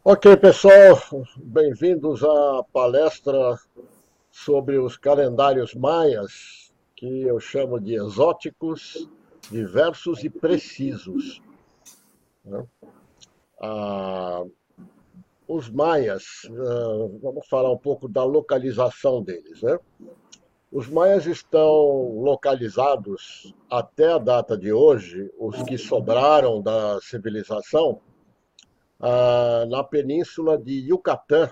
Ok, pessoal, bem-vindos à palestra sobre os calendários maias, que eu chamo de exóticos, diversos e precisos, né? Ah, os maias, vamos falar um pouco da localização deles, né? Os maias estão localizados até a data de hoje, os que sobraram da civilização, na península de Yucatán,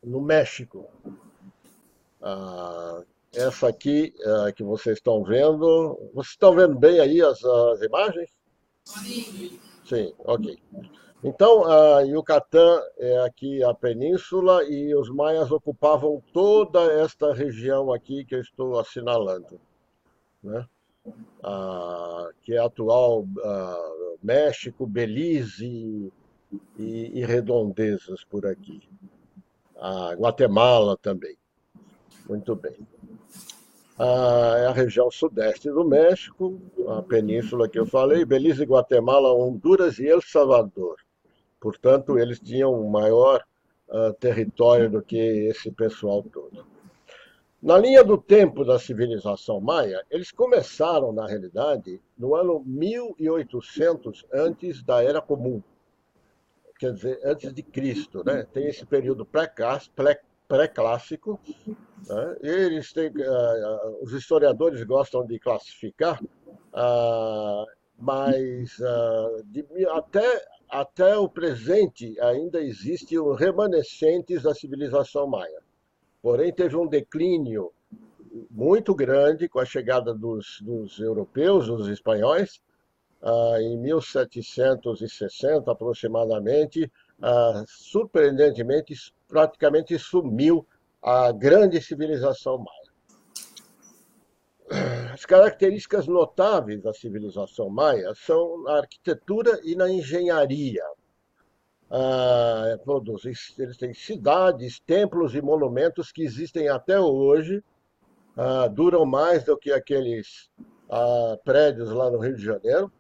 no México. Ah, essa aqui que vocês estão vendo bem aí as imagens? Sim, ok. Então, a Yucatán é aqui a península e os maias ocupavam toda esta região aqui que eu estou assinalando, né? Que é atual México, Belize e redondezas por aqui. Guatemala também. Muito bem. É a região sudeste do México, a península que eu falei, Belize, Guatemala, Honduras e El Salvador. Portanto, eles tinham um maior território do que esse pessoal todo. Na linha do tempo da civilização maia, eles começaram, na realidade, no ano 1800 antes da Era Comum, quer dizer, antes de Cristo, né? Tem esse período pré-clássico, né? Eles têm, os historiadores gostam de classificar, ah, mas até o presente ainda existem remanescentes da civilização maia. Porém, teve um declínio muito grande com a chegada dos europeus, dos espanhóis, em 1760 aproximadamente. Surpreendentemente, praticamente sumiu a grande civilização maia. As características notáveis da civilização maia são na arquitetura e na engenharia. Eles têm cidades, templos e monumentos que existem até hoje, duram mais do que aqueles prédios lá no Rio de Janeiro.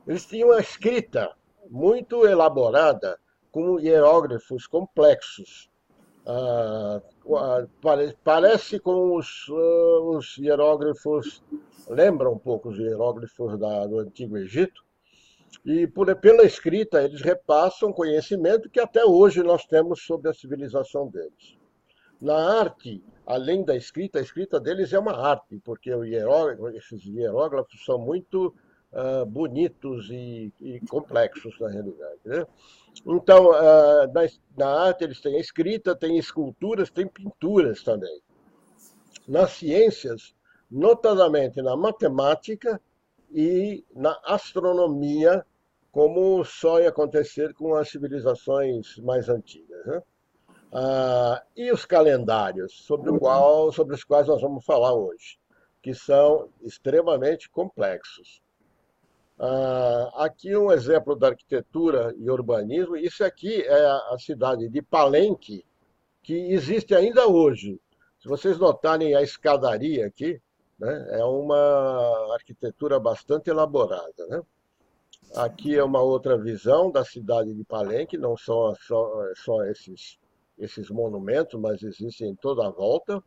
Eles tinham uma escrita muito elaborada, com hieróglifos complexos. Ah, Parece com os hieróglifos, lembra um pouco os hieróglifos do Antigo Egito, e pela escrita eles repassam conhecimento que até hoje nós temos sobre a civilização deles. Na arte, além da escrita, a escrita deles é uma arte, porque esses hieróglifos são muito bonitos e complexos na realidade, né? Então, na arte eles têm escrita, têm esculturas, têm pinturas também. Nas ciências, notadamente na matemática e na astronomia, como só ia acontecer com as civilizações mais antigas, né? E os calendários, sobre os quais nós vamos falar hoje, que são extremamente complexos. Aqui um exemplo da arquitetura e urbanismo. Isso aqui é a cidade de Palenque, que existe ainda hoje. Se vocês notarem a escadaria aqui, né, é uma arquitetura bastante elaborada, né? Aqui é uma outra visão da cidade de Palenque, não são só esses monumentos, mas existem em toda a volta.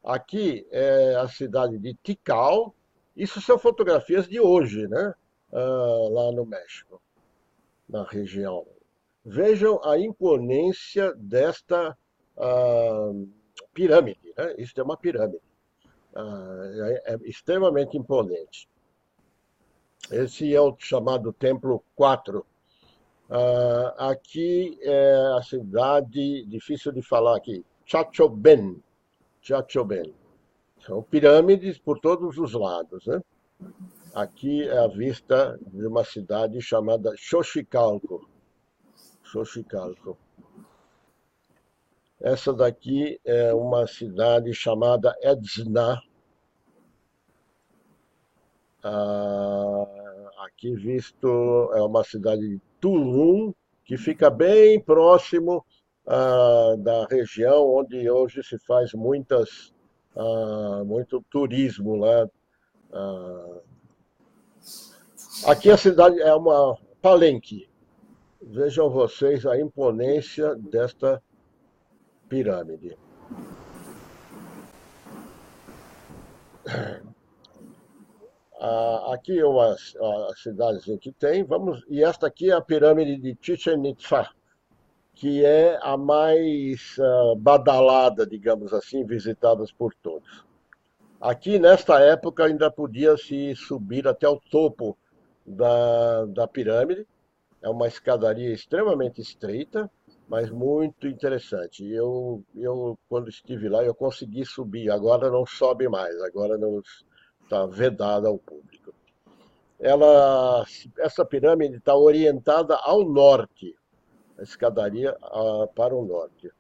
Aqui é a cidade de Tikal. Isso são fotografias de hoje, né? Lá no México, na região. Vejam a imponência desta ah, pirâmide, né? Isso é uma pirâmide. É extremamente imponente. Esse é o chamado Templo 4. Aqui é a cidade, difícil de falar aqui, Chachoben. Chachoben. São pirâmides por todos os lados, né? Aqui é a vista de uma cidade chamada Xochicalco. Xochicalco. Essa daqui é uma cidade chamada Edzná. Aqui visto é uma cidade de Tulum, que fica bem próximo da região onde hoje se faz muito turismo lá. Ah, Aqui a cidade é uma Palenque. Vejam vocês a imponência desta pirâmide. Aqui é uma a cidadezinha que tem, e esta aqui é a pirâmide de Chichen Itza, que é a mais badalada, digamos assim, visitada por todos. Aqui, nesta época, ainda podia-se subir até o topo da pirâmide. É uma escadaria extremamente estreita, mas muito interessante. Quando estive lá, eu consegui subir. Agora não sobe mais, agora não está vedada ao público. Essa pirâmide está orientada ao norte, a escadaria para o norte.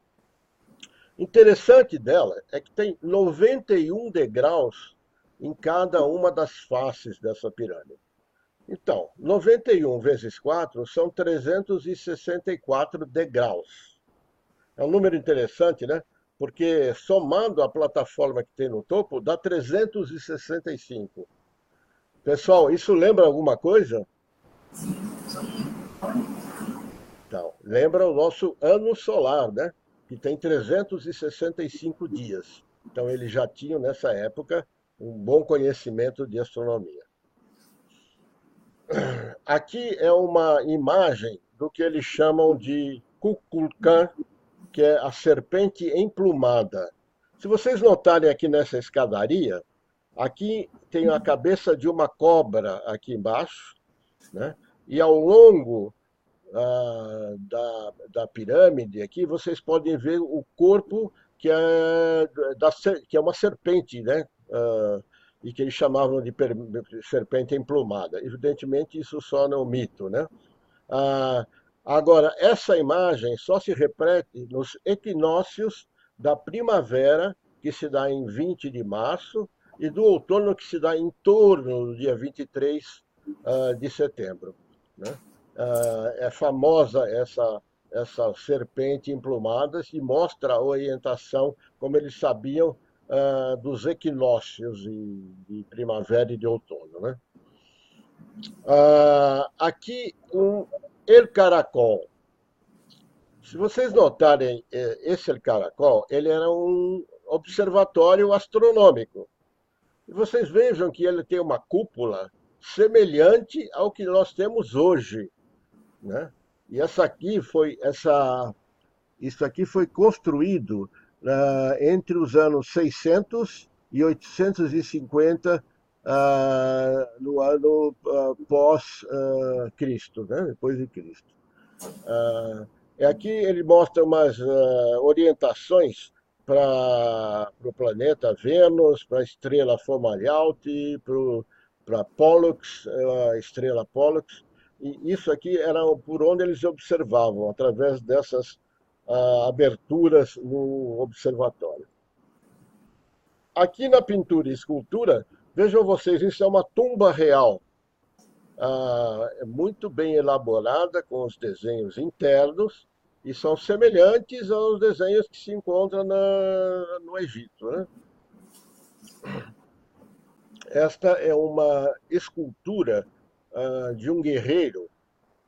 Interessante dela é que tem 91 degraus em cada uma das faces dessa pirâmide. Então, 91 vezes 4 são 364 degraus. É um número interessante, né? Porque somando a plataforma que tem no topo, dá 365. Pessoal, isso lembra alguma coisa? Então, lembra o nosso ano solar, né? Que tem 365 dias. Então, eles já tinham, nessa época, um bom conhecimento de astronomia. Aqui é uma imagem do que eles chamam de Kukulkan, que é a serpente emplumada. Se vocês notarem aqui nessa escadaria, aqui tem a cabeça de uma cobra aqui embaixo, né? E ao longo da pirâmide aqui, vocês podem ver o corpo que é uma serpente, né? E que eles chamavam de serpente emplumada. Evidentemente, isso só no mito, né? Ah, Agora, essa imagem só se repete nos equinócios da primavera, que se dá em 20 de março, e do outono, que se dá em torno do dia 23 de setembro, né? É famosa essa serpente emplumada e mostra a orientação, como eles sabiam, dos equinócios de primavera e de outono, né? Aqui um El Caracol. Se vocês notarem, esse El Caracol, ele era um observatório astronômico. E vocês vejam que ele tem uma cúpula semelhante ao que nós temos hoje, né? E isso aqui foi construído entre os anos 600 e 850 no ano pós-Cristo, né? Depois de Cristo. Aqui ele mostra umas orientações para o planeta Vênus, para a estrela Fomalhaut, para Pollux, a estrela Pollux. E isso aqui era por onde eles observavam, através dessas aberturas no observatório. Aqui na pintura e escultura, vejam vocês, isso é uma tumba real. É muito bem elaborada, com os desenhos internos, e são semelhantes aos desenhos que se encontram no Egito, né? Esta é uma escultura de um guerreiro,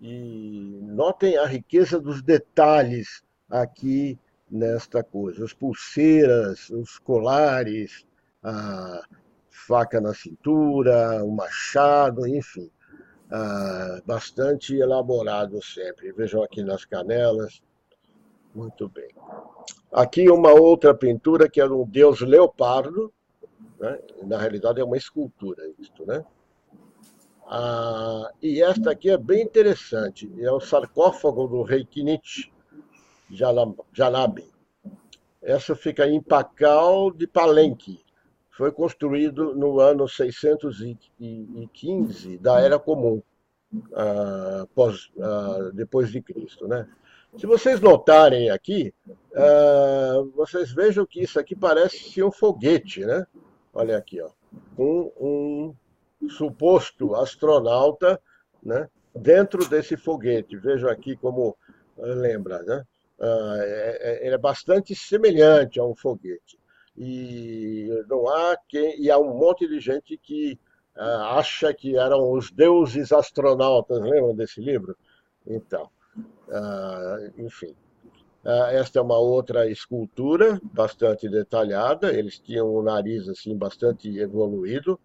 e notem a riqueza dos detalhes aqui nesta coisa. As pulseiras, os colares, a faca na cintura, o machado, enfim. Bastante elaborado sempre. Vejam aqui nas canelas. Muito bem. Aqui uma outra pintura que é um deus leopardo, né? Na realidade é uma escultura isto, né? E esta aqui é bem interessante, é o sarcófago do rei Kinich Janabi. Essa fica em Pacal de Palenque. Foi construído no ano 615 da Era Comum, depois de Cristo, né? Se vocês notarem aqui, vocês vejam que isso aqui parece um foguete, né? Olha aqui, ó, com um suposto astronauta, né, dentro desse foguete. Vejam aqui como lembra, né? Ele é bastante semelhante a um foguete. E há um monte de gente que acha que eram os deuses astronautas, lembram desse livro? Então, Enfim. Esta é uma outra escultura bastante detalhada. Eles tinham um nariz assim bastante evoluído,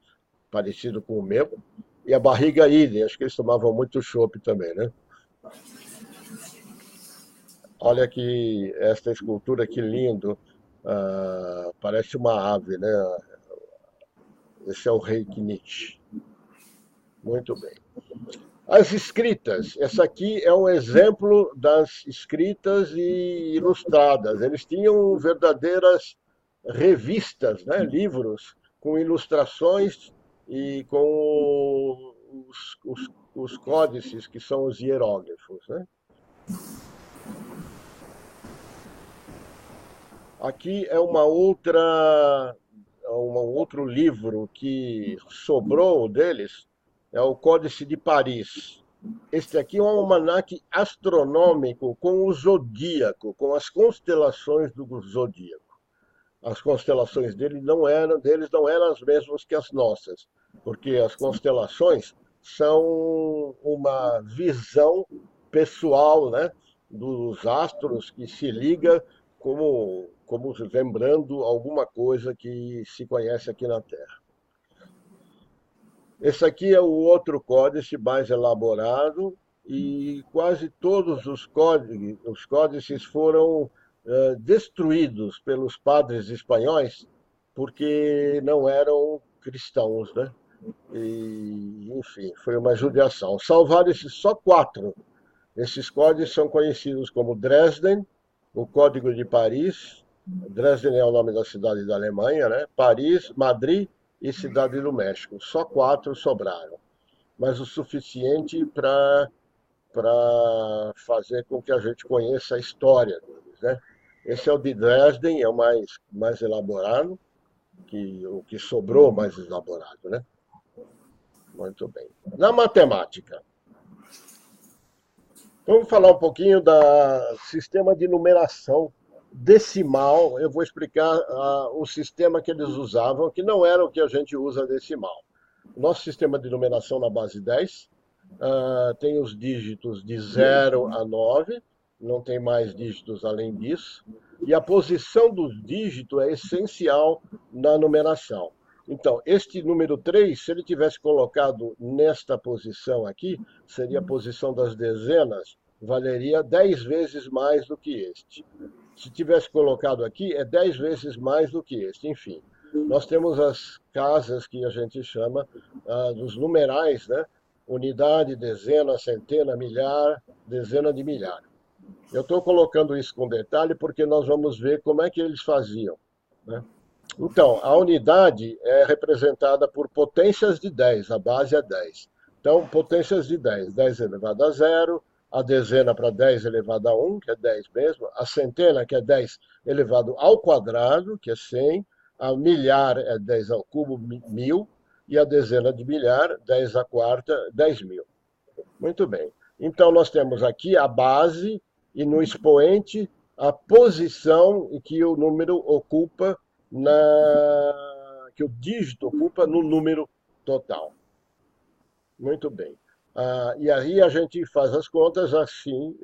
parecido com o meu. E a barriga idem, acho que eles tomavam muito chopp também, né? Olha que esta escultura, que lindo. Parece uma ave, né? Esse é o rei Knit. Muito bem. As escritas. Essa aqui é um exemplo das escritas e ilustradas. Eles tinham verdadeiras revistas, né? Livros com ilustrações e com os códices, que são os hieróglifos, né? Aqui é um outro livro que sobrou deles, é o Códice de Paris. Este aqui é um almanaque astronômico com o zodíaco, com as constelações do zodíaco. As constelações deles não eram as mesmas que as nossas, porque as constelações são uma visão pessoal, né, dos astros que se liga como lembrando alguma coisa que se conhece aqui na Terra. Esse aqui é o outro códice mais elaborado e quase todos os códices foram destruídos pelos padres espanhóis porque não eram cristãos, né? E, enfim, foi uma judiação. Salvaram esses só quatro. Esses códices são conhecidos como Dresden, o Código de Paris. Dresden é o nome da cidade da Alemanha, né? Paris, Madrid e Cidade do México. Só quatro sobraram, mas o suficiente para fazer com que a gente conheça a história deles, né? Esse é o de Dresden, é o mais elaborado, o que sobrou mais elaborado, né? Muito bem. Na matemática, vamos falar um pouquinho do sistema de numeração decimal. Eu vou explicar o sistema que eles usavam, que não era o que a gente usa decimal. O nosso sistema de numeração na base 10 tem os dígitos de 0 a 9, não tem mais dígitos além disso. E a posição dos dígitos é essencial na numeração. Então, este número 3, se ele tivesse colocado nesta posição aqui, seria a posição das dezenas, valeria 10 vezes mais do que este. Se tivesse colocado aqui, é 10 vezes mais do que este. Enfim, nós temos as casas que a gente chama dos numerais, né? Unidade, dezena, centena, milhar, dezena de milhar. Eu estou colocando isso com detalhe porque nós vamos ver como é que eles faziam, né? Então, a unidade é representada por potências de 10, a base é 10. Então, potências de 10, 10 elevado a zero, a dezena para 10 elevado a 1, que é 10 mesmo, a centena, que é 10 elevado ao quadrado, que é 100, a milhar é 10 ao cubo, 1000, e a dezena de milhar, 10 à quarta, 10.000. Muito bem. Então, nós temos aqui a base e no expoente a posição que o número ocupa que o dígito ocupa no número total. Muito bem. E aí a gente faz as contas assim,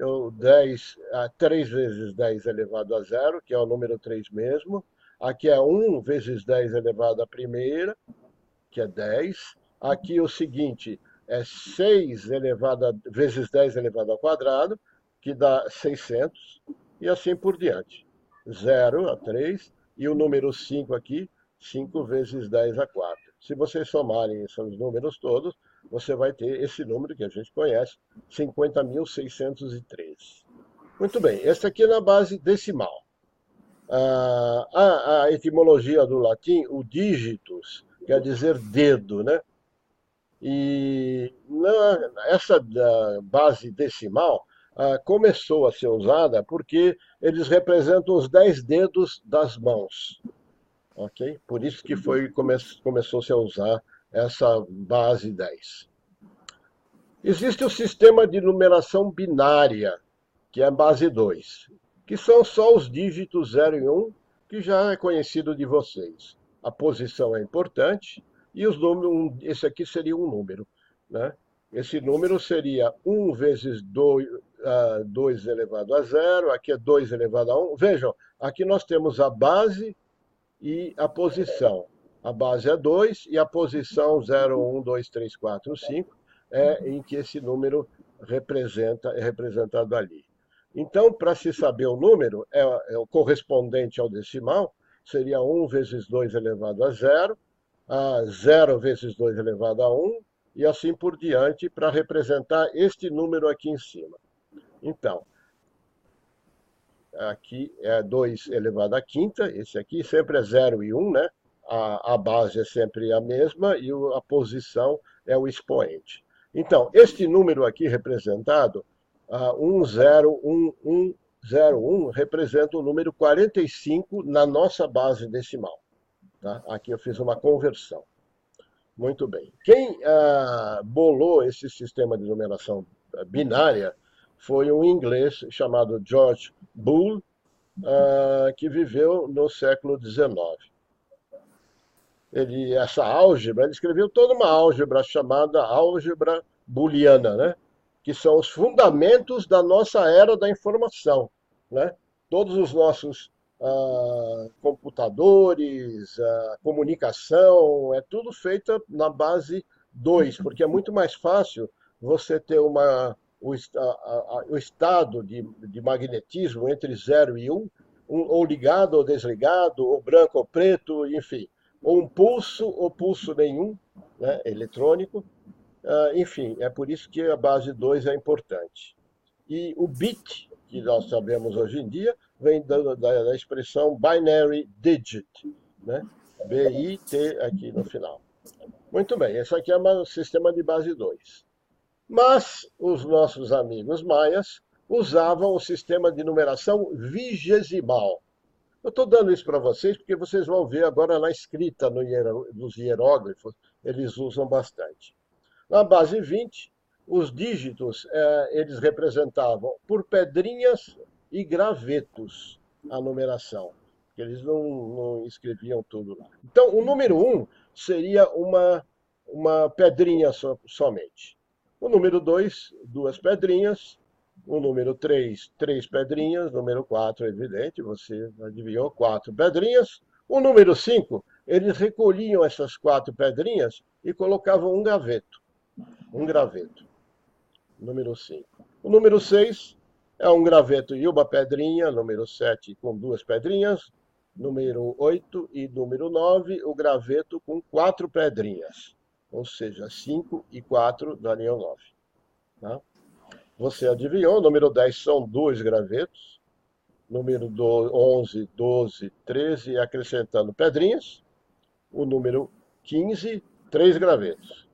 3 vezes 10 elevado a zero, que é o número 3 mesmo. Aqui é 1 vezes 10 elevado à primeira, que é 10. Aqui o seguinte é 6 vezes 10 elevado ao quadrado, que dá 600, e assim por diante. 0 a 3, e o número 5 aqui, 5 vezes 10 a 4. Se vocês somarem esses números todos, você vai ter esse número que a gente conhece, 50.613. Muito bem, esse aqui é na base decimal. A etimologia do latim, o dígitos, quer dizer dedo, né? E essa base decimal começou a ser usada porque eles representam os 10 dedos das mãos. Ok? Por isso que começou-se a usar essa base 10. Existe o sistema de numeração binária, que é a base 2, que são só os dígitos 0 e 1, que já é conhecido de vocês. A posição é importante e os números, esse aqui seria um número, né? Esse número seria 1 vezes 2 elevado a zero, aqui é 2 elevado a um. Vejam, aqui nós temos a base e a posição. A base é 2 e a posição 0, 1, 2, 3, 4, 5 é em que esse número é representado ali. Então, para se saber o número, é o correspondente ao decimal, seria 1 vezes 2 elevado a zero, 0 vezes 2 elevado a 1, e assim por diante, para representar este número aqui em cima. Então, aqui é 2 elevado à quinta, esse aqui sempre é 0 e 1, né? A base é sempre a mesma e a posição é o expoente. Então, este número aqui representado, 1, 0, 1, 1, 0, 1, representa o número 45 na nossa base decimal. Tá? Aqui eu fiz uma conversão. Muito bem. Quem bolou esse sistema de numeração binária foi um inglês chamado George Boole, que viveu no século XIX. Essa álgebra, ele escreveu toda uma álgebra chamada álgebra booleana, né? Que são os fundamentos da nossa era da informação. Né? Todos os nossos computadores, comunicação, é tudo feito na base 2, porque é muito mais fácil você ter o estado de magnetismo entre 0 e 1, ou ligado ou desligado, ou branco ou preto, enfim, ou um pulso ou pulso nenhum, né, eletrônico. Enfim, é por isso que a base 2 é importante. E o bit, que nós sabemos hoje em dia, vem da expressão binary digit, né? B-I-T aqui no final. Muito bem, esse aqui é um sistema de base 2. Mas os nossos amigos maias usavam o sistema de numeração vigesimal. Eu estou dando isso para vocês porque vocês vão ver agora na escrita nos hieróglifos, eles usam bastante. Na base 20, os dígitos eles representavam por pedrinhas e gravetos a numeração, porque eles não escreviam tudo lá. Então, o número 1 seria uma pedrinha somente. O número 2, 2 pedrinhas. O número 3, 3 pedrinhas. O número 4, evidente, você adivinhou, 4 pedrinhas. O número 5, eles recolhiam essas 4 pedrinhas e colocavam um graveto. Um graveto. Número 5. O número 6 é um graveto e uma pedrinha. Número 7 com 2 pedrinhas. Número 8 e número 9, o graveto com 4 pedrinhas. Ou seja, 5 e 4 dariam 9. Tá? Você adivinhou, o número 10 são 2 gravetos. Número 11, 12, 13, acrescentando pedrinhas. O número 15, 3 gravetos.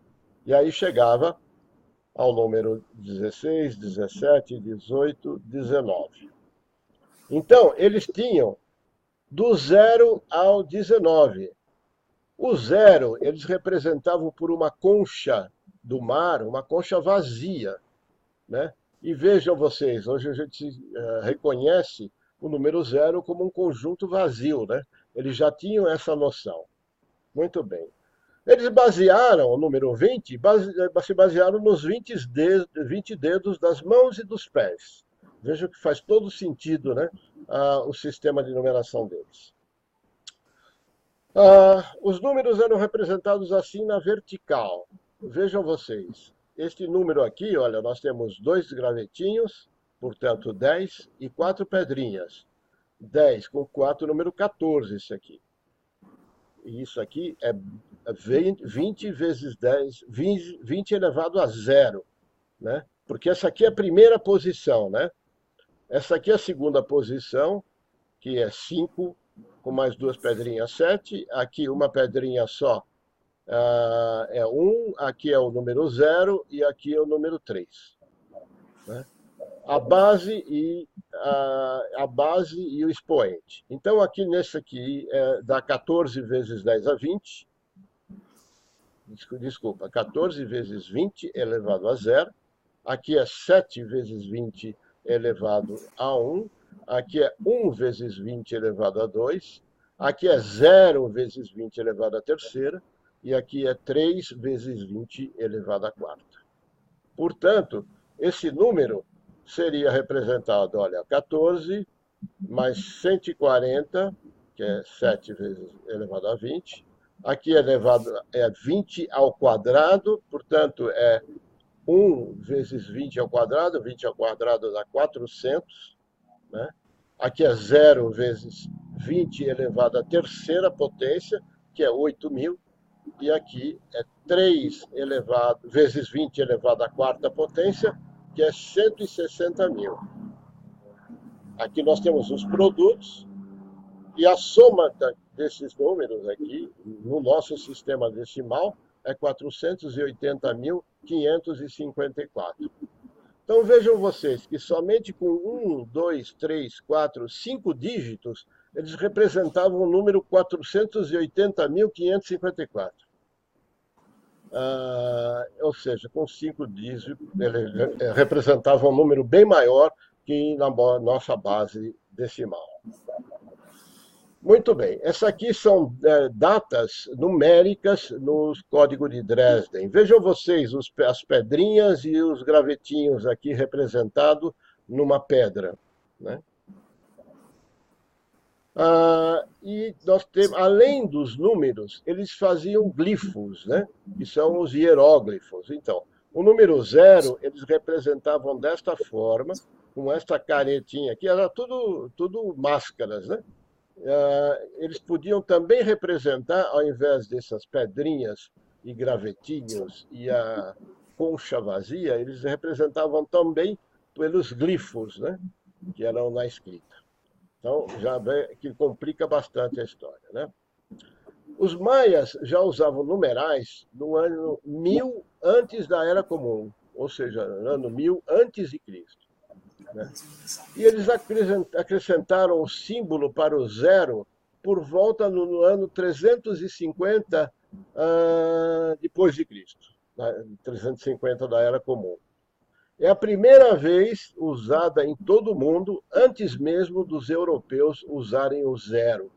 E aí chegava ao número 16, 17, 18, 19. Então, eles tinham do 0 ao 19. O 0, eles representavam por uma concha do mar, uma concha vazia. Né? E vejam vocês, hoje a gente reconhece o número 0 como um conjunto vazio. Né? Eles já tinham essa noção. Muito bem. Eles basearam o número 20, se basearam nos 20 dedos das mãos e dos pés. Vejam que faz todo sentido, né? O sistema de numeração deles. Os números eram representados assim na vertical. Vejam vocês, este número aqui, olha, nós temos 2 gravetinhos, portanto 10, e 4 pedrinhas. 10 com 4, número 14, esse aqui. E isso aqui é 20 vezes 10, 20 elevado a 0. Né? Porque essa aqui é a primeira posição. Né? Essa aqui é a segunda posição, que é 5, com mais 2 pedrinhas, 7. Aqui uma pedrinha só é 1, aqui é o número 0 e aqui é o número 3. Né? A base e o expoente. Então, aqui nesse aqui, dá 14 vezes 10 a 20. Desculpa, 14 vezes 20 elevado a 0. Aqui é 7 vezes 20 elevado a 1. Aqui é 1 vezes 20 elevado a 2. Aqui é 0 vezes 20 elevado à terceira. E aqui é 3 vezes 20 elevado à quarta. Portanto, esse número seria representado, olha, 14 mais 140, que é 7 vezes elevado a 20. Aqui é 20 ao quadrado, portanto, é 1 vezes 20 ao quadrado, 20 ao quadrado dá 400, né? Aqui é 0 vezes 20 elevado à terceira potência, que é 8.000, e aqui é 3 vezes 20 elevado à quarta potência, que é 160.000. Aqui nós temos os produtos, e a soma desses números aqui, no nosso sistema decimal, é 480.554. Então vejam vocês que somente com 1, 2, 3, 4, 5 dígitos, eles representavam o número 480.554. Ou seja, com 5 dígitos, ele representava um número bem maior que na nossa base decimal. Muito bem, essas aqui são datas numéricas no código de Dresden. Vejam vocês as pedrinhas e os gravetinhos aqui representados numa pedra, né? E nós temos, além dos números, eles faziam glifos, né? Que são os hieróglifos. Então, o número 0, eles representavam desta forma, com esta caretinha aqui, era tudo máscaras, né? Eles podiam também representar, ao invés dessas pedrinhas e gravetinhos e a concha vazia, eles representavam também pelos glifos, né? Que eram na escrita. Então, já vê que complica bastante a história, né? Os maias já usavam numerais no ano 1000 antes da Era Comum, ou seja, no ano 1000 antes de Cristo, né? E eles acrescentaram o símbolo para o 0 por volta no ano 350 depois de Cristo, 350 da Era Comum. É a primeira vez usada em todo o mundo, antes mesmo dos europeus usarem o 0.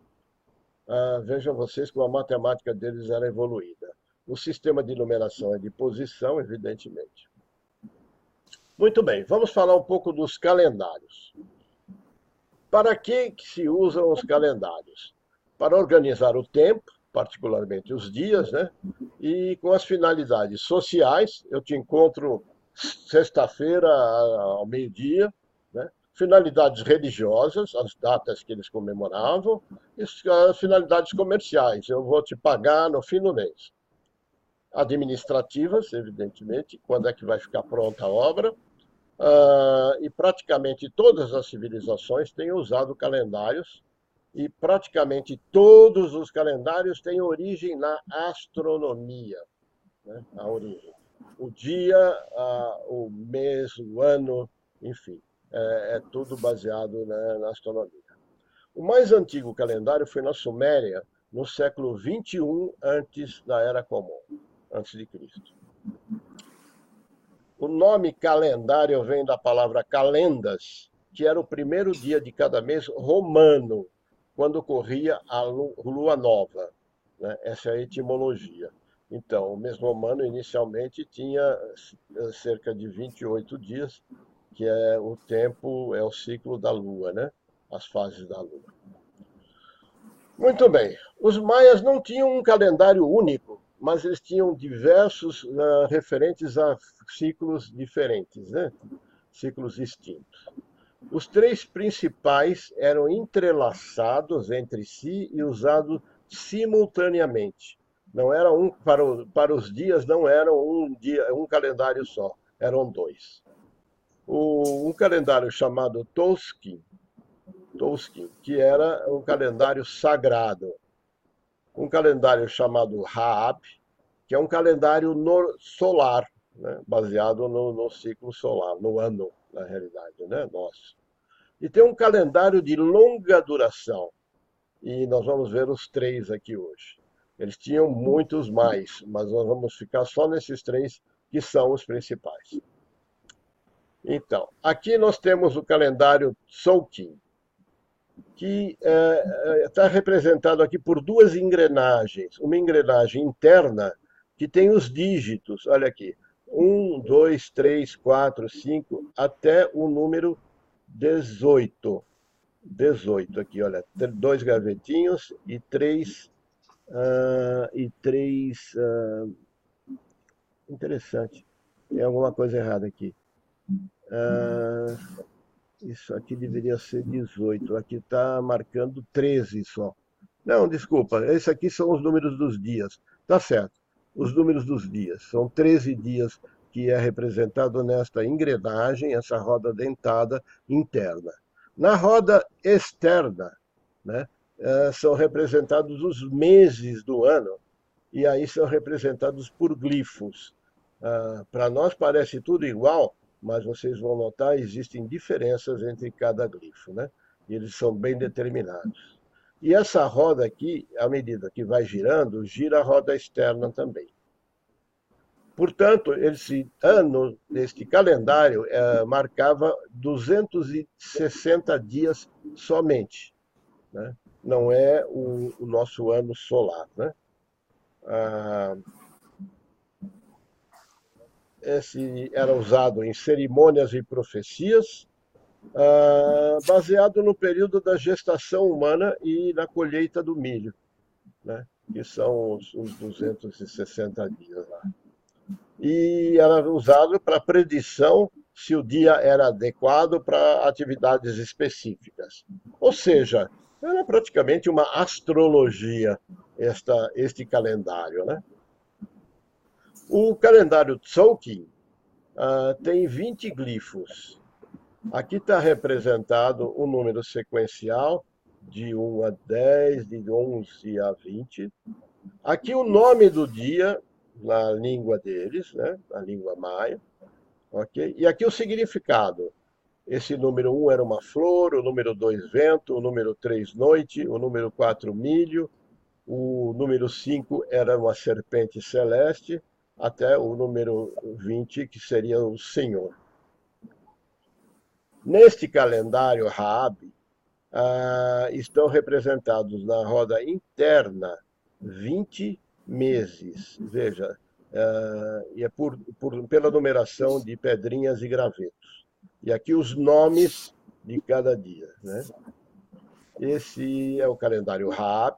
Vejam vocês como a matemática deles era evoluída. O sistema de numeração é de posição, evidentemente. Muito bem, vamos falar um pouco dos calendários. Para que se usam os calendários? Para organizar o tempo, particularmente os dias, né? E com as finalidades sociais, eu te encontro sexta-feira ao meio-dia, né? Finalidades religiosas, as datas que eles comemoravam, e as finalidades comerciais, eu vou te pagar no fim do mês. Administrativas, evidentemente, quando é que vai ficar pronta a obra, e praticamente todas as civilizações têm usado calendários, e praticamente todos os calendários têm origem na astronomia, né? A origem. O dia, o mês, o ano, enfim, é tudo baseado na astronomia. O mais antigo calendário foi na Suméria, no século 21 antes da Era Comum, antes de Cristo. O nome calendário vem da palavra calendas, que era o primeiro dia de cada mês romano, quando ocorria a lua nova, né? Essa é a etimologia. Então, o mês romano inicialmente tinha cerca de 28 dias, que é o tempo, é o ciclo da lua, né? As fases da lua. Muito bem. Os maias não tinham um calendário único, mas eles tinham diversos referentes a ciclos diferentes, né? Ciclos distintos. Os 3 principais eram entrelaçados entre si e usados simultaneamente. Não era para os dias não era um calendário só, eram 2. Um calendário chamado Tolkien, que era um calendário sagrado. Um calendário chamado Raab, que é um calendário solar, né? Baseado no ciclo solar, no ano, na realidade, né? Nosso. E tem um calendário de longa duração, e nós vamos ver os 3 aqui hoje. Eles tinham muitos mais, mas nós vamos ficar só nesses 3 que são os principais. Então, aqui nós temos o calendário Tzolk'in, que está representado aqui por 2 engrenagens. Uma engrenagem interna, que tem os dígitos, olha aqui, 1, 2, 3, 4, 5, até o número 18. 18 aqui, olha, dois gavetinhos e três. Interessante. Tem alguma coisa errada aqui. Ah, isso aqui deveria ser 18. Aqui está marcando 13 só. Não, desculpa. Esses aqui são os números dos dias. Tá certo. Os números dos dias. São 13 dias que é representado nesta engrenagem, essa roda dentada interna. Na roda externa, né, são representados os meses do ano, e aí são representados por glifos. Para nós parece tudo igual, mas vocês vão notar existem diferenças entre cada glifo, né? E eles são bem determinados. E essa roda aqui, à medida que vai girando, gira a roda externa também. Portanto, esse ano, este calendário, marcava 260 dias somente, né? Não é o nosso ano solar, né? Esse era usado em cerimônias e profecias, baseado no período da gestação humana e na colheita do milho, né? Que são os 260 dias lá. E era usado para predição se o dia era adequado para atividades específicas. Ou seja, era praticamente uma astrologia este calendário, né? O calendário Tzolk'in tem 20 glifos. Aqui está representado o número sequencial de 1 a 10, de 11 a 20. Aqui o nome do dia, na língua deles, né? Na língua maia. Okay? E aqui o significado. Esse número 1 era uma flor, o número 2 vento, o número 3 noite, o número 4 milho, o número 5 era uma serpente celeste, até o número 20, que seria o Senhor. Neste calendário Raab, estão representados na roda interna 20 meses. Veja, e é pela numeração de pedrinhas e gravetos. E aqui os nomes de cada dia, né? Esse é o calendário Raab,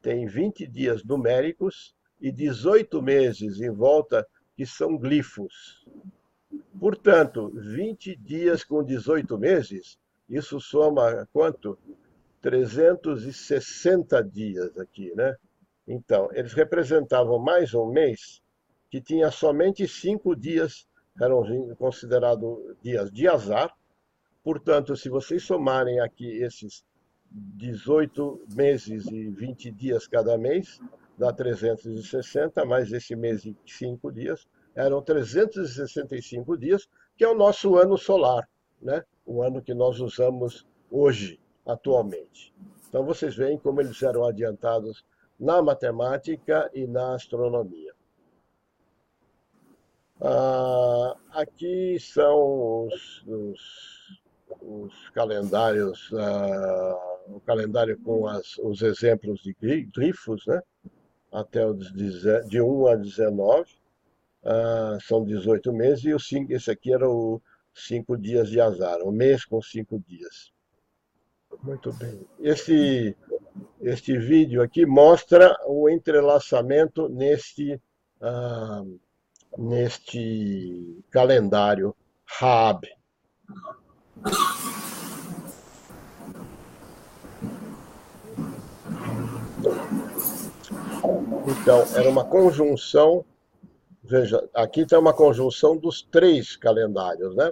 tem 20 dias numéricos e 18 meses em volta que são glifos. Portanto, 20 dias com 18 meses, isso soma quanto? 360 dias aqui, né? Então, eles representavam mais um mês que tinha somente 5 dias, eram considerados dias de azar. Portanto, se vocês somarem aqui esses 18 meses e 20 dias cada mês, dá 360, mais esse mês e 5 dias, eram 365 dias, que é o nosso ano solar, né? O ano que nós usamos hoje, atualmente. Então vocês veem como eles eram adiantados na matemática e na astronomia. Aqui são os calendários, o calendário com os exemplos de glifos, né? Até de 1 a 19, são 18 meses, e esse aqui era o 5 dias de azar, o mês com 5 dias. Muito bem. Este vídeo aqui mostra o entrelaçamento neste calendário Raab. Então, era uma conjunção. Veja, aqui tem uma conjunção dos 3 calendários, né?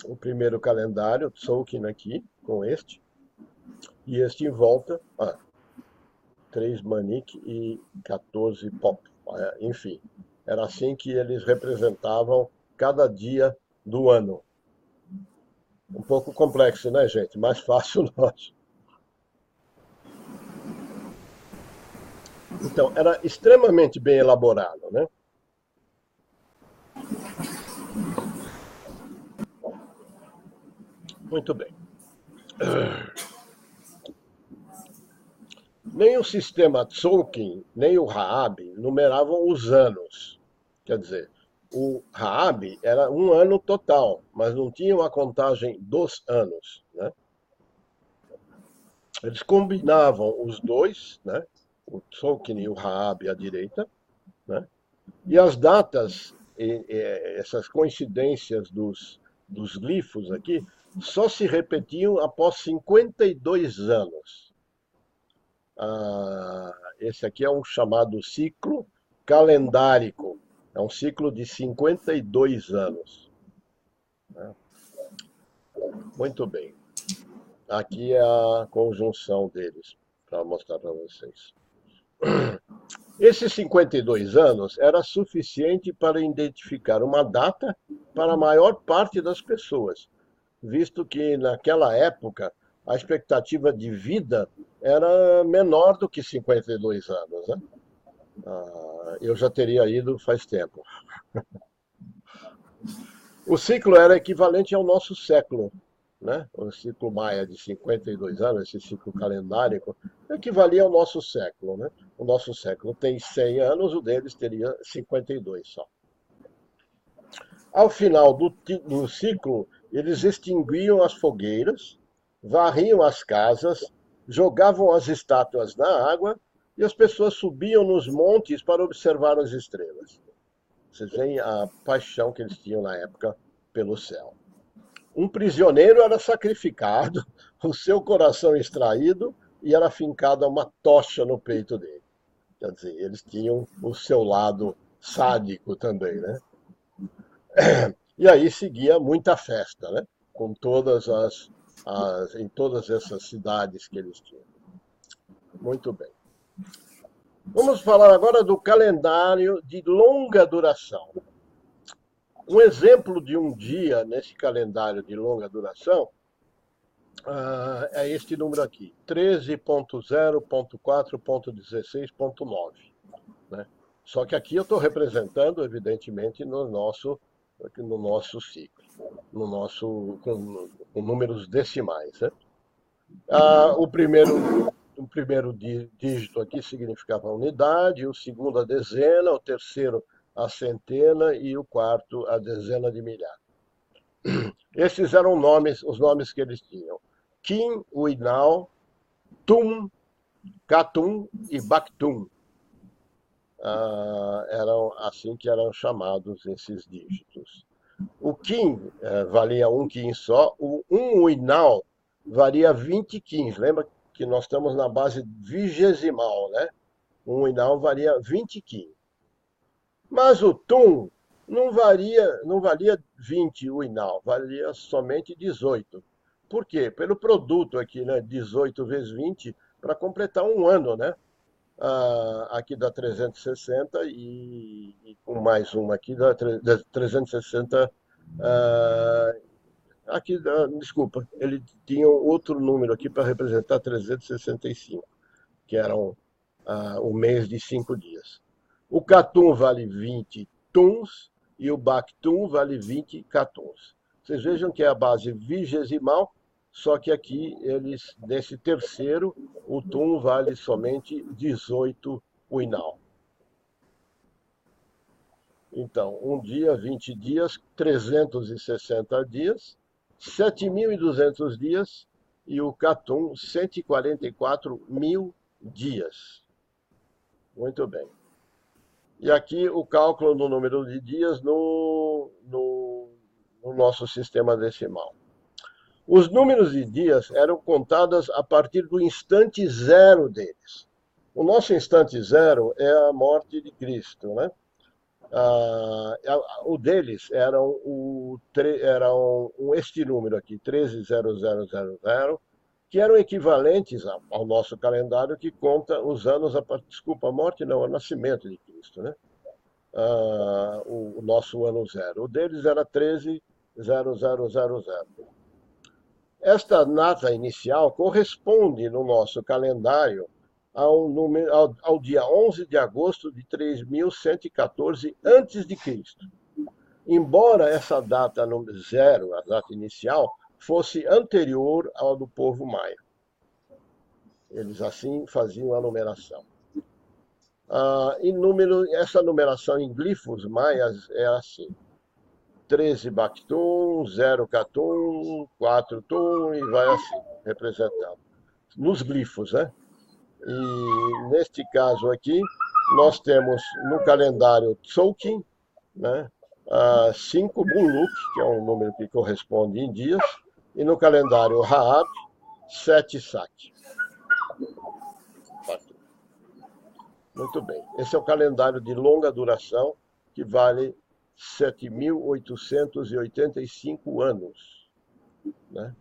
O primeiro calendário, Tzolk'in aqui, com este, e este em volta, 3 Manik e 14 Pop. Enfim, era assim que eles representavam cada dia do ano. Um pouco complexo, né, gente? Mais fácil nós. Então, era extremamente bem elaborado, né? Muito bem. Nem o sistema Tzolk'in, nem o Raab numeravam os anos. Quer dizer, o Raab era um ano total, mas não tinha uma contagem dos anos, né? Eles combinavam os dois, né? O Tolkien e o Raab à direita, né? E as datas, essas coincidências dos glifos aqui, só se repetiam após 52 anos. Esse aqui é um chamado ciclo calendárico. É um ciclo de 52 anos. Muito bem. Aqui é a conjunção deles, para mostrar para vocês. Esses 52 anos era suficiente para identificar uma data para a maior parte das pessoas, visto que naquela época a expectativa de vida era menor do que 52 anos, né? Eu já teria ido faz tempo. O ciclo era equivalente ao nosso século, né? O ciclo maia de 52 anos, esse ciclo calendárico, equivalia ao nosso século, né? O nosso século tem 100 anos, o deles teria 52 só. Ao final do ciclo, eles extinguiam as fogueiras, varriam as casas, jogavam as estátuas na água e as pessoas subiam nos montes para observar as estrelas. Vocês veem a paixão que eles tinham na época pelo céu. Um prisioneiro era sacrificado, o seu coração extraído e era fincada uma tocha no peito dele. Quer dizer, eles tinham o seu lado sádico também, né? E aí seguia muita festa, né? Com em todas essas cidades que eles tinham. Muito bem. Vamos falar agora do calendário de longa duração. Um exemplo de um dia nesse calendário de longa duração é este número aqui, 13.0.4.16.9. Né? Só que aqui eu estou representando, evidentemente, no nosso ciclo, com números decimais. Né? O primeiro dígito aqui significava a unidade, o segundo a dezena, o terceiro a centena e o quarto a dezena de milhar. Esses eram os nomes que eles tinham. Kim, Uinal, Tum, Katum e Baktum. Eram assim que eram chamados esses dígitos. O Kim valia um Kim só, o Uinal valia 20 Kins. Lembra que nós estamos na base vigesimal, né? Um Uinal valia 20 Kim. Mas o Tum não valia 20 Uinal, valia somente 18. Por quê? Pelo produto aqui, né? 18 vezes 20, para completar um ano, né? Aqui dá 360 e com mais uma aqui dá 360. Aqui, desculpa, ele tinha outro número aqui para representar 365, que era o mês de 5 dias. O Catum vale 20 tuns e o Bactum vale 20 catuns. Vocês vejam que é a base vigesimal, só que aqui, nesse terceiro, o tum vale somente 18 uinal. Então, um dia, 20 dias, 360 dias, 7.200 dias e o Catum, 144 mil dias. Muito bem. E aqui o cálculo do número de dias no nosso sistema decimal. Os números de dias eram contados a partir do instante zero deles. O nosso instante zero é a morte de Cristo, né? O deles era este número aqui, 13.0000, que eram equivalentes ao nosso calendário que conta os anos, desculpa, a morte não, o nascimento de Cristo, né? O nosso ano zero. O deles era 13.0000. Esta data inicial corresponde no nosso calendário ao dia 11 de agosto de 3.114 a.C. Embora essa data zero, a data inicial, fosse anterior ao do povo maia. Eles assim faziam a numeração. Essa numeração em glifos maias é assim: 13 Bactum, 0 Catum, 4 Tum, e vai assim, representado. Nos glifos, né? E neste caso aqui, nós temos no calendário Tzolk'in, né, 5 Buluk, que é um número que corresponde em dias, e no calendário Raab, 7 Sak. Muito bem. Esse é o calendário de longa duração, que vale 7.885 anos. Né?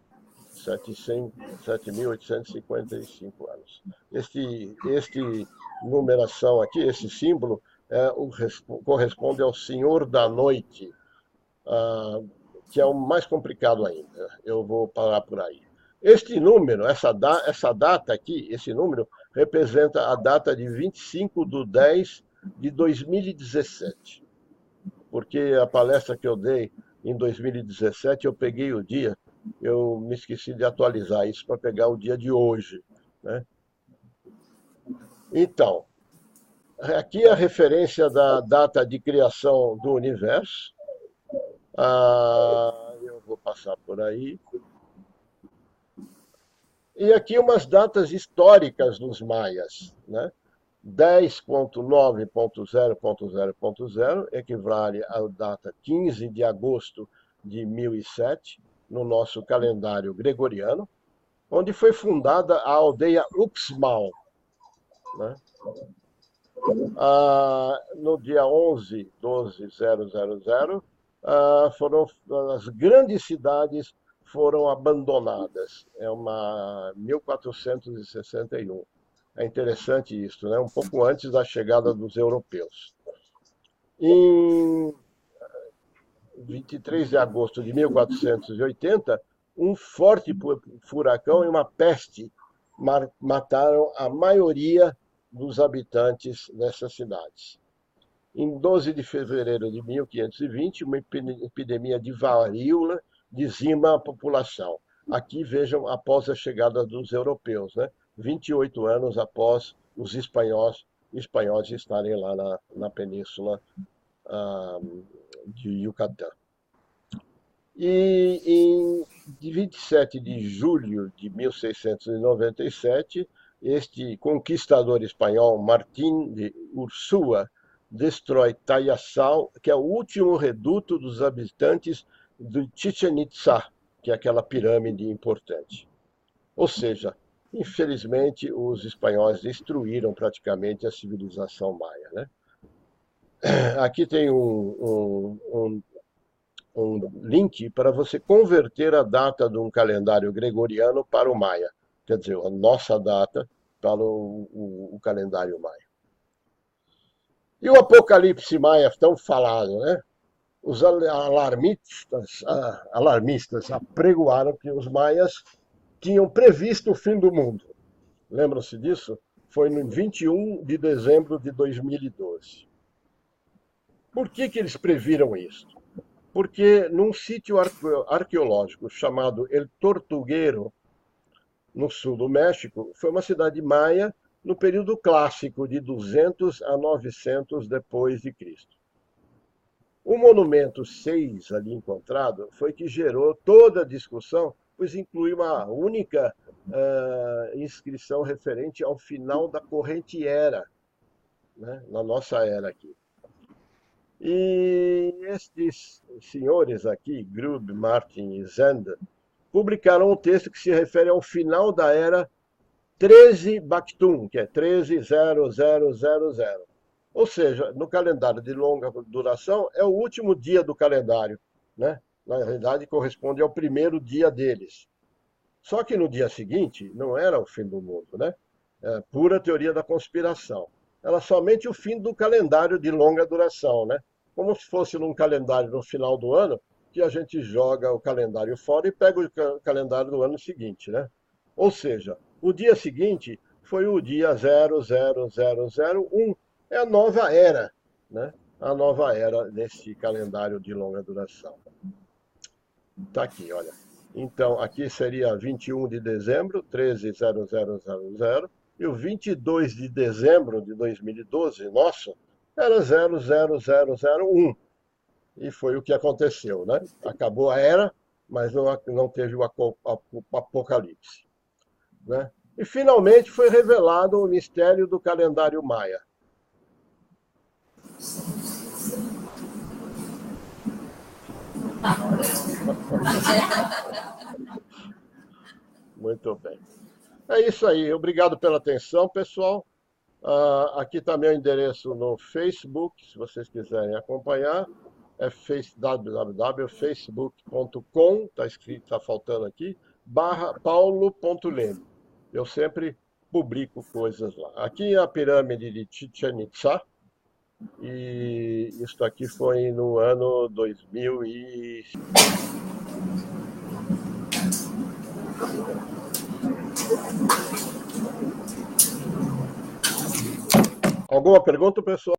7.855 anos. Este numeração aqui, esse símbolo, corresponde ao Senhor da Noite, que é o mais complicado ainda. Eu vou parar por aí. Este número, essa data aqui, esse número, representa a data de 25/10/2017. Porque a palestra que eu dei em 2017, eu peguei o dia, eu me esqueci de atualizar isso para pegar o dia de hoje. Né? Então, aqui é a referência da data de criação do universo. Eu vou passar por aí. E aqui umas datas históricas dos maias. Né? 10.9.0.0.0 equivale à data 15 de agosto de 1007, no nosso calendário gregoriano, onde foi fundada a aldeia Uxmal. Né? No dia 11/12/000, foram as grandes cidades foram abandonadas. É uma 1461. É interessante isso, né? Um pouco antes da chegada dos europeus. Em 23 de agosto de 1480, um forte furacão e uma peste mataram a maioria dos habitantes dessas cidades. Em 12 de fevereiro de 1520, uma epidemia de varíola dizima a população. Aqui vejam após a chegada dos europeus, né? 28 anos após os espanhóis estarem lá na península de Yucatán. E em 27 de julho de 1697, este conquistador espanhol, Martín de Ursúa, destrói Tayassal, que é o último reduto dos habitantes de Chichén Itzá, que é aquela pirâmide importante. Ou seja, infelizmente, os espanhóis destruíram praticamente a civilização maia. Né? Aqui tem um link para você converter a data de um calendário gregoriano para o maia. Quer dizer, a nossa data para o calendário maia. E o Apocalipse maia, tão falado, né? Os alarmistas apregoaram que os maias tinham previsto o fim do mundo. Lembram-se disso? Foi no 21 de dezembro de 2012. Por que eles previram isso? Porque num sítio arqueológico chamado El Tortuguero, no sul do México, foi uma cidade maia no período clássico de 200 a 900 depois de Cristo. O monumento 6 ali encontrado foi que gerou toda a discussão, pois inclui uma única inscrição referente ao final da corrente Era, né, na nossa era aqui. E estes senhores aqui, Grube, Martin e Zender, publicaram um texto que se refere ao final da era 13 Bactum, que é 13.0000. Ou seja, no calendário de longa duração, é o último dia do calendário. Né? Na realidade, corresponde ao primeiro dia deles. Só que no dia seguinte, não era o fim do mundo. Né? É pura teoria da conspiração. Era somente o fim do calendário de longa duração. Né? Como se fosse num calendário no final do ano, que a gente joga o calendário fora e pega o calendário do ano seguinte. Né? Ou seja, o dia seguinte foi o dia 00001. É a nova era, né? A nova era nesse calendário de longa duração. Está aqui, olha. Então, aqui seria 21 de dezembro, 13.0000. e o 22 de dezembro de 2012, nossa, era 00001. E foi o que aconteceu, né? Acabou a era, mas não teve o apocalipse, né? E finalmente foi revelado o mistério do calendário maia. Muito bem. É isso aí. Obrigado pela atenção, pessoal. Aqui está meu endereço no Facebook, se vocês quiserem acompanhar. É www.facebook.com, está escrito, está faltando aqui, /paulo.leme. Eu sempre publico coisas lá. Aqui é a pirâmide de Chichén Itzá, e isso aqui foi no ano 2000 e... Alguma pergunta, pessoal?